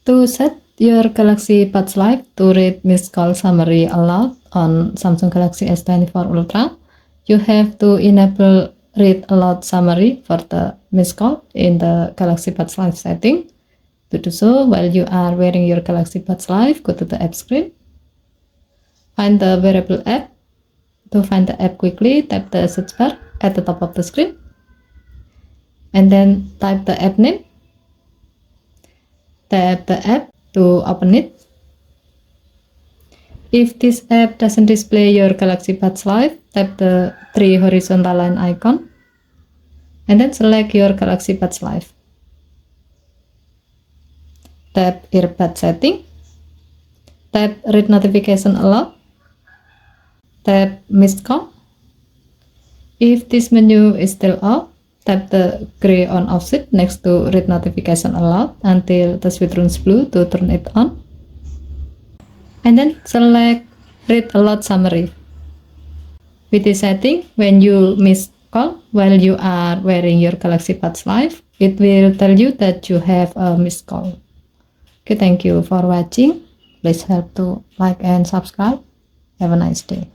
To set your Galaxy Buds Live to read missed call summary aloud on Samsung Galaxy S24 Ultra, you have to enable read aloud summary for the missed call in the Galaxy Buds Live setting. To do so, while you are wearing your Galaxy Buds Live, go to the app screen, find the wearable app. To find the app quickly, tap the search bar at the top of the screen, and then type the app name. Tap the app to open it. If this app doesn't display your Galaxy Buds Live, tap the 3 horizontal line icon, and then select your Galaxy Buds Live. Tap earbud setting, tap read notification aloud, tap missed call. If this menu is still off, tap the gray on off switch next to read notification aloud until the switch turns blue to turn it on. And then select read aloud summary. With this setting, when you miss call while you are wearing your Galaxy Buds Live, it will tell you that you have a missed call. Okay, thank you for watching. Please help to like and subscribe. Have a nice day.